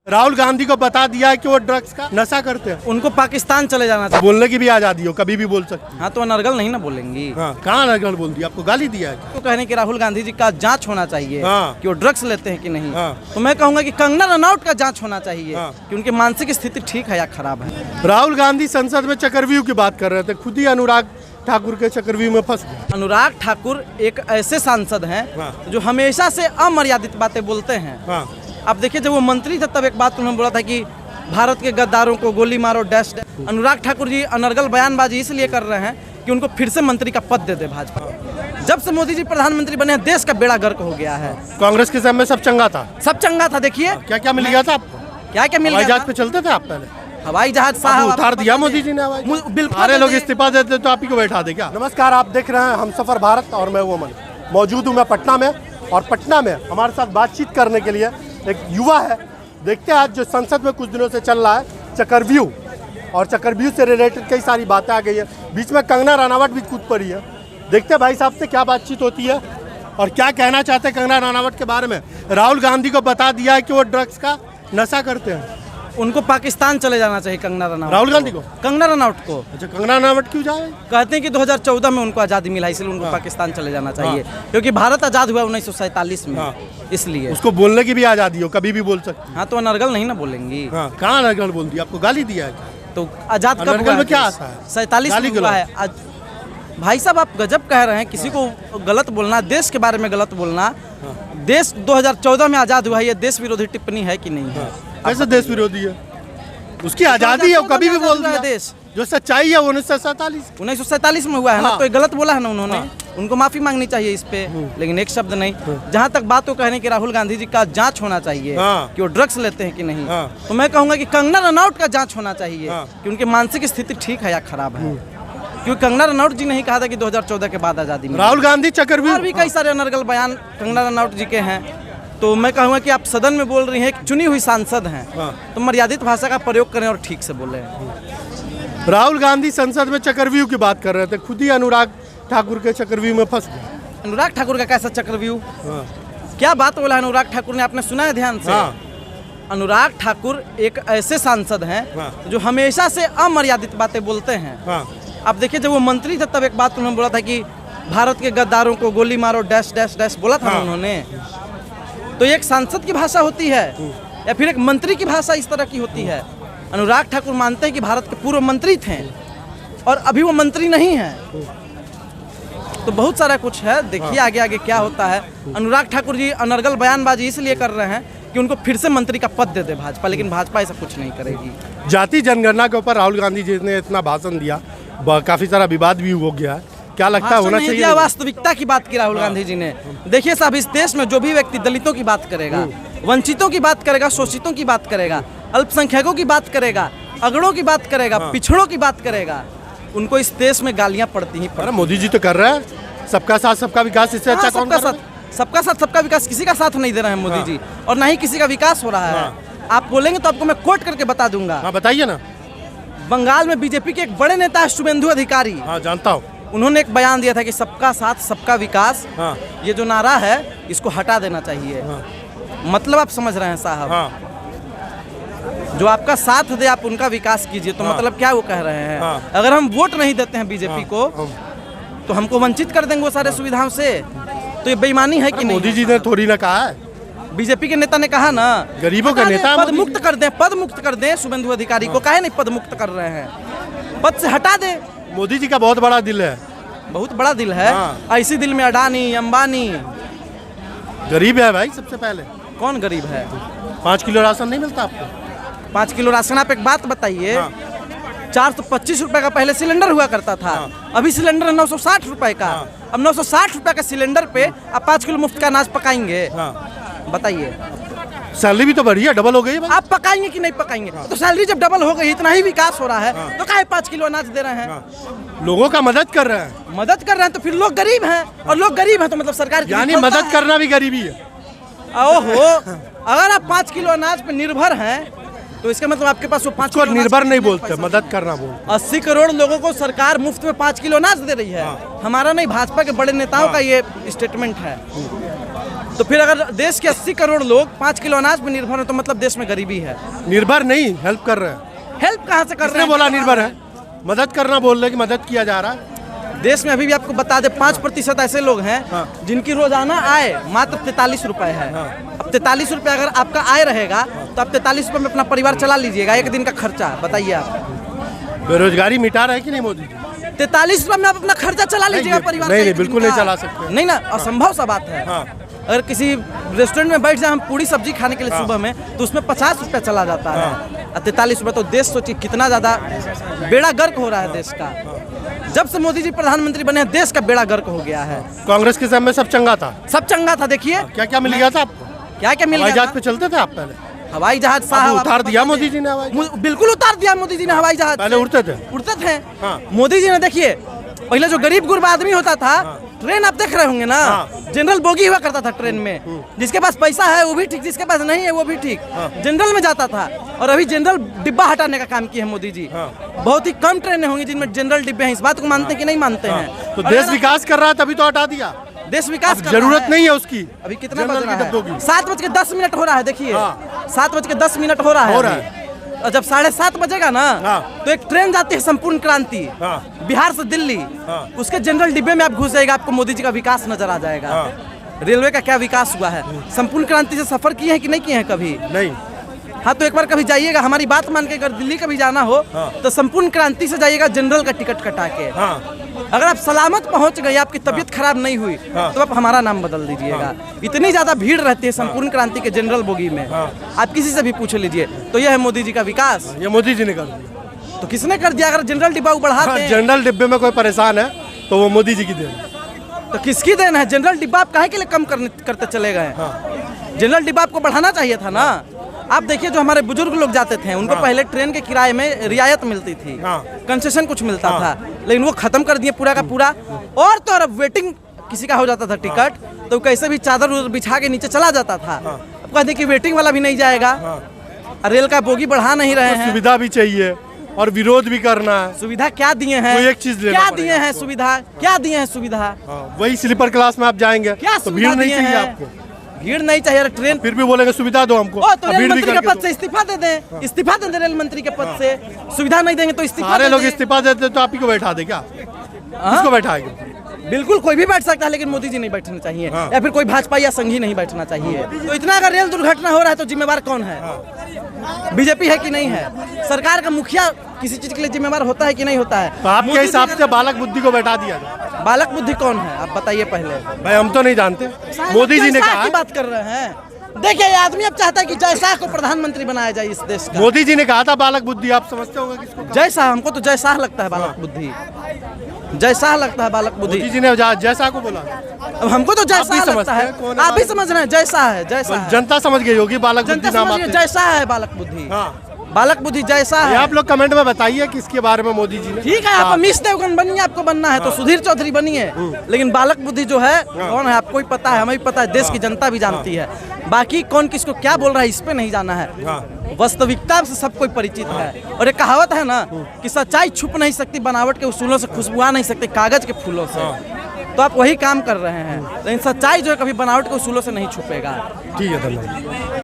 राहुल गांधी को बता दिया है कि वो ड्रग्स का नशा करते हैं। उनको पाकिस्तान चले जाना चाहिए। बोलने की भी आजादी हो, कभी भी बोल सकते। हाँ तो अनर्गल नहीं ना बोलेंगी। हाँ, कहाँ अनर्गल बोल दिया? आपको गाली दिया है? तो कहने कि राहुल गांधी जी का जांच होना चाहिए हाँ। कि वो ड्रग्स लेते हैं कि नहीं। हाँ। तो मैं कहूँगा कि कंगना रनौत का जांच होना चाहिए हाँ। कि उनकी मानसिक स्थिति ठीक है या खराब है। राहुल गांधी संसद में चक्रव्यूह की बात कर रहे थे, खुद ही अनुराग ठाकुर के चक्रव्यूह में फंस गए। अनुराग ठाकुर एक ऐसे सांसद हैं हाँ। जो हमेशा से अमर्यादित बातें बोलते हैं। हाँ। आप देखिए जब वो मंत्री थे तब एक बात उन्होंने बोला था कि भारत के गद्दारों को गोली मारो डैश डैश। अनुराग ठाकुर जी अनर्गल बयानबाजी इसलिए कर रहे हैं कि उनको फिर से मंत्री का पद दे दे भाजपा। जब से मोदी जी प्रधानमंत्री बने देश का बेड़ा गर्क हो गया है। कांग्रेस के समय में सब चंगा था, सब चंगा था। देखिए क्या क्या मिल गया था आपको? क्या क्या मिल हवाई गया जहाज पे चलते थे आप पहले? हवाई जहाज अब साहब उतार दिया मोदी जी ने हवाई जहाज। बिल्कुल सारे लोग इस्तीफा देते तो आप ही को बैठा दे क्या? नमस्कार, आप देख रहे हैं हमसफर भारत और मैं वो मन मौजूद हूँ मैं पटना में। और पटना में हमारे साथ बातचीत करने के लिए एक युवा है। देखते हैं आज जो संसद में कुछ दिनों से चल रहा है चक्रव्यूह, और चक्रव्यूह से रिलेटेड कई सारी बातें आ गई है। बीच में कंगना रनावट भी कूद पड़ी है। देखते हैं भाई साहब से क्या बातचीत होती है और क्या कहना चाहते हैं कंगना रनावट के बारे में। राहुल गांधी को बता दिया है कि वो ड्रग्स का नशा करते हैं। उनको पाकिस्तान चले जाना चाहिए कंगना रनौत। राहुल गांधी को? कंगना रनौत को। अच्छा, कंगना रनावट क्यों जाए? कहते हैं कि 2014 में उनको आज़ादी मिला इसलिए उनको पाकिस्तान चले जाना चाहिए। क्योंकि भारत आज़ाद हुआ 1947 में, इसलिए उसको बोलने की भी आजादी हो, कभी भी बोल सकते। हाँ तो अनर्गल नहीं ना बोलेंगी। हाँ, कहाँ अनर्गल बोल दिया? आपको गाली दिया है? तो आज़ाद कब अनर्गल हुआ में क्या आता है? 47 गाली में हुआ है। भाई साहब आप गजब कह रहे हैं। किसी को गलत बोलना, देश के बारे में गलत बोलना। देश 2014 में आज़ाद हुआ है, ये देश विरोधी टिप्पणी है कि नहीं है? कैसे देश विरोधी है? उसकी आजादी है, कभी भी बोल दिया। देश जो सच्चाई है 1947 में हुआ है ना। हाँ। तो ये गलत बोला है ना उन्होंने। उनको माफी मांगनी चाहिए इस पे, लेकिन एक शब्द नहीं। जहाँ तक बात वो कहने कि राहुल गांधी जी का जांच होना चाहिए हाँ। कि वो ड्रग्स लेते हैं कि नहीं। हाँ। तो मैं कहूँगा कि कंगना रनौत का जांच होना चाहिए हाँ। कि उनकी मानसिक स्थिति ठीक है या खराब है। क्योंकि कंगना रनौत जी ने ही कहा था कि 2014 के बाद आज़ादी मिली। राहुल गांधी चक्रव्यूह और भी कई सारे अनर्गल बयान कंगना रनौत जी के हैं। तो मैं कहूँगा कि आप सदन में बोल रही हैं, एक चुनी हुई सांसद हैं, तो मर्यादित भाषा का प्रयोग करें और ठीक से बोलें। राहुल गांधी संसद में चक्रव्यूह की बात कर रहे थे, खुद ही अनुराग ठाकुर के चक्रव्यूह में फंस गए। अनुराग ठाकुर का कैसा चक्रव्यूह? क्या बात बोला अनुराग ठाकुर ने, आपने सुना है ध्यान से? अनुराग ठाकुर एक ऐसे सांसद हैं जो हमेशा से अमर्यादित बातें बोलते हैं। आप देखिए जब वो मंत्री थे तब एक बात उन्होंने बोला था कि भारत के गद्दारों को गोली मारो डैश डैश डैश बोला था उन्होंने। तो एक सांसद की भाषा होती है या फिर एक मंत्री की भाषा इस तरह की होती है? अनुराग ठाकुर मानते हैं कि भारत के पूर्व मंत्री थे और अभी वो मंत्री नहीं है। तो बहुत सारा कुछ है, देखिए आगे आगे क्या होता है। अनुराग ठाकुर जी अनर्गल बयानबाजी इसलिए कर रहे हैं कि उनको फिर से मंत्री का पद दे दे भाजपा, लेकिन भाजपा ऐसा कुछ नहीं करेगी। जाति जनगणना के ऊपर राहुल गांधी जी ने इतना भाषण दिया, काफी सारा विवाद भी हो गया है। क्या लगता है होना चाहिए? वास्तविकता की बात की राहुल गांधी जी ने। देखिए साहब, इस देश में जो भी व्यक्ति दलितों की बात करेगा, वंचितों की बात करेगा, शोषितों की बात करेगा, अल्पसंख्यकों की बात करेगा, अगड़ों की बात करेगा, पिछड़ों की बात करेगा, उनको इस देश में गालियां पड़ती ही पड़ती। मोदी जी तो कर रहे हैं सबका साथ सबका विकास, इससे अच्छा कौन कर रहा है? सबका साथ सबका विकास, किसी का साथ नहीं दे रहे हैं मोदी जी, और ना ही किसी का विकास हो रहा है। आप बोलेंगे तो आपको मैं कोट करके बता दूंगा। बताइए ना। बंगाल में बीजेपी के एक बड़े नेता है शुभेंदु अधिकारी। जानता हूँ। उन्होंने एक बयान दिया था कि सबका साथ सबका विकास, ये जो नारा है इसको हटा देना चाहिए। मतलब आप समझ रहे हैं साहब, जो आपका साथ दे आप उनका विकास कीजिए। तो मतलब क्या वो कह रहे हैं? अगर हम वोट नहीं देते हैं बीजेपी को तो हमको वंचित कर देंगे वो सारे सुविधाओं से। तो ये बेईमानी है कि नहीं? मोदी जी ने थोड़ी ना कहा है, बीजेपी के नेता ने कहा ना, गरीबों का नेता। पद मुक्त कर दें, पद मुक्त कर दें शुभेंदु अधिकारी को। काहे नहीं पद मुक्त कर रहे हैं? पद से हटा दे। मोदी जी का बहुत बड़ा दिल है, बहुत बड़ा दिल है। ऐसी दिल में अडानी अंबानी। गरीब है भाई सबसे पहले। कौन गरीब है? 5 किलो राशन नहीं मिलता आपको? 5 किलो राशन। आप एक बात बताइए, 425 रुपए का पहले सिलेंडर हुआ करता था, अभी सिलेंडर 960 रुपए का। अब 960 रुपए का सिलेंडर पे आप 5 किलो मुफ्त का अनाज पकाएंगे? बताइए। सैलरी भी तो बढ़ी है, डबल हो गई है। आप पकाएंगे कि नहीं पकाएंगे? तो सैलरी जब डबल हो गई, इतना ही विकास हो रहा है, तो काहे 5 किलो अनाज दे रहे हैं? लोगों का मदद कर रहे हैं। मदद कर रहे हैं तो फिर लोग गरीब हैं, और लोग गरीब हैं तो मतलब सरकार यानी मदद करना भी गरीबी है। ओहो, अगर आप 5 किलो अनाज पे निर्भर हैं तो इसका मतलब आपके पास वो 5 किलो निर्भर नहीं बोलते, मदद करना बोलते। 80 करोड़ लोगों को सरकार मुफ्त में 5 किलो अनाज दे रही है। हमारा नहीं, भाजपा के बड़े नेताओं का ये स्टेटमेंट है। तो फिर अगर देश के 80 करोड़ लोग 5 किलो अनाज पर निर्भर है तो मतलब देश में गरीबी है। निर्भर नहीं, हेल्प कर रहे हैं। हेल्प कहाँ से कर रहे किसने हैं? बोला निर्भर है? मदद करना बोल रहे कि मदद किया जा रहा है। देश में अभी भी आपको बता दे 5% ऐसे लोग हैं जिनकी रोजाना आय मात्र 43 रुपए है। अब 43 रुपए अगर आपका आय रहेगा तो आप 43 रुपए में अपना परिवार चला लीजिएगा, एक दिन का खर्चा बताइए आप। बेरोजगारी मिटा रहे कि नहीं मोदी जी? 43 रुपए में आप अपना खर्चा चला लीजिएगा परिवार का नहीं, एक दिन बिल्कुल का। नहीं चला सकते। नहीं ना, असंभव सा बात है। अगर किसी रेस्टोरेंट में बैठ जाए हम पूरी सब्जी खाने के लिए सुबह में तो उसमें 50 रुपया चला जाता है। और 43 रुपये तो देश सोचिए कितना ज़्यादा बेड़ा गर्क हो रहा है देश का। जब से मोदी जी प्रधानमंत्री बने हैं देश का बेड़ा गर्क हो गया है। कांग्रेस के समय में सब चंगा था। सब चंगा था। देखिए क्या क्या मिल गया था आपको? क्या क्या मिल हवाई गया जहाज था? पे चलते थे आप पहले? हवाई जहाज अब साहब उतार दिया मोदी जी ने हवाई जहाज। बिल्कुल उतार दिया मोदी जी ने हवाई जहाज। पहले उड़ते थे। उड़ते थे। हाँ। मोदी जी ने देखिए पहले जो गरीब गुरबा आदमी होता था ट्रेन आप देख रहे होंगे ना, जनरल बोगी हुआ करता था ट्रेन में। जिसके पास पैसा है वो भी ठीक, जिसके पास नहीं है वो भी ठीक, जनरल में जाता था। और अभी जनरल डिब्बा हटाने का काम किया है मोदी जी। बहुत ही कम ट्रेनें होंगी जिनमें जनरल डिब्बे हैं। इस बात को मानते हैं कि नहीं मानते हैं? तो देश विकास कर रहा है तभी तो हटा दिया। देश विकास कर जरूरत रहा नहीं है उसकी। अभी कितना जनरल बज की रहा डब्बों है? की। 7:10 हो रहा है। देखिए 7:10 हो रहा है। हो रहा है। और जब 7:30 बजेगा ना तो एक ट्रेन जाती है संपूर्ण क्रांति बिहार से दिल्ली। उसके जनरल डिब्बे में आप घुस जाएगा, आपको मोदी जी का विकास नजर आ जाएगा। रेलवे का क्या विकास हुआ है? संपूर्ण क्रांति से सफर किए हैं कि नहीं किए हैं कभी? नहीं। हाँ तो एक बार कभी जाइएगा, हमारी बात मान के अगर दिल्ली कभी जाना हो तो संपूर्ण क्रांति से जाइएगा जनरल का टिकट कटा के। अगर आप सलामत पहुंच गए, आपकी तबीयत खराब नहीं हुई तो आप हमारा नाम बदल दीजिएगा। इतनी ज्यादा भीड़ रहती है संपूर्ण क्रांति के जनरल बोगी में, आप किसी से भी पूछ लीजिए। तो यह है मोदी जी का विकास। ये मोदी जी ने कर दिया। तो किसने कर दिया? अगर जनरल डिब्बा बढ़ाते हैं जनरल डिब्बे में कोई परेशान है तो वो मोदी जी की देन। तो किसकी देन है? जनरल डिब्बा आप काहे के लिए कम करते चले गए? जनरल डिब्बा आपको बढ़ाना चाहिए था ना। आप देखिए जो हमारे बुजुर्ग लोग जाते थे उनको पहले ट्रेन के किराए में रियायत मिलती थी, कंसेशन कुछ मिलता था, लेकिन वो खत्म कर दिए पूरा का पूरा। और तो और अब वेटिंग किसी का हो जाता था टिकट तो कैसे भी चादर बिछा के नीचे चला जाता था। अब कहते कि वेटिंग वाला भी नहीं जाएगा। रेल का बोगी बढ़ा नहीं रहे हैं। सुविधा भी चाहिए और विरोध भी करना है। सुविधा क्या दिए हैं? कोई एक चीज लेना क्या पड़ेगा। दिए हैं सुविधा? क्या दिए हैं सुविधा? वही स्लीपर क्लास में आप जाएंगे क्या तो भीड़ नहीं चाहिए आपको। भीड़ नहीं चाहिए। ट्रेन फिर भी बोलेंगे सुविधा दो हमको। तो रेल मंत्री के पद से इस्तीफा दे दें। इस्तीफा दे दें रेल मंत्री के पद से। सुविधा नहीं देंगे तो इस्तीफा सारे दे लोग दें। इस्तीफा देते तो आप ही को बैठा दे क्या? किसको बैठाएंगे? बिल्कुल कोई भी बैठ सकता है लेकिन मोदी जी नहीं बैठना चाहिए। या फिर कोई भाजपा या संघी नहीं बैठना चाहिए। तो इतना अगर रेल दुर्घटना हो रहा है तो जिम्मेवार कौन है? बीजेपी है कि नहीं है? सरकार का मुखिया किसी चीज के लिए जिम्मेवार होता है कि नहीं होता है? तो आपके हिसाब से बालक बुद्धि को बैठा दिया जाए। बालक बुद्धि कौन है आप बताइए पहले। भाई हम तो नहीं जानते। मोदी जी ने जय शाह कहा की बात कर रहे हैं। देखिए ये आदमी अब चाहता है कि जय शाह को प्रधानमंत्री बनाया जाए इस देश का। मोदी जी ने कहा था बालक बुद्धि। आप समझते होंगे किसको कहा? जय शाह, हमको तो जय शाह लगता है बालक बुद्धि। जय शाह लगता है बालक बुद्धि। मोदी जी ने जय शाह को बोला। अब हमको तो जय आप भी शाह लगता समझते है। हैं कौन है आप भी बालक? समझ रहे हैं जय शाह है। जय शाह है। जनता समझ गई होगी बालक जनता बुद्धि नाम समझ रही है, आपने। जय शाह है बालक बुद्धि। हाँ। बालक बुद्धि जय शाह ये है। आप लोग कमेंट में बताइए कि इसके बारे में मोदी जी ने। ठीक है आप अमीश देवगन बनिए, आपको बनना है तो सुधीर चौधरी बनिए। लेकिन बालक बुद्धि जो है कौन है आपको ही पता है, हमें भी पता है, देश की जनता भी जानती है। बाकी कौन किसको क्या बोल रहा है इस पे नहीं जाना है। वास्तविकता से सब कोई परिचित है। और एक कहावत है ना कि सच्चाई छुप नहीं सकती बनावट के उसूलों से, खुशबू आ नहीं सकती कागज के फूलों से। तो आप वही काम कर रहे हैं, लेकिन सच्चाई जो है कभी बनावट के उसूलों से नहीं छुपेगा। ठीक है, धन्यवाद।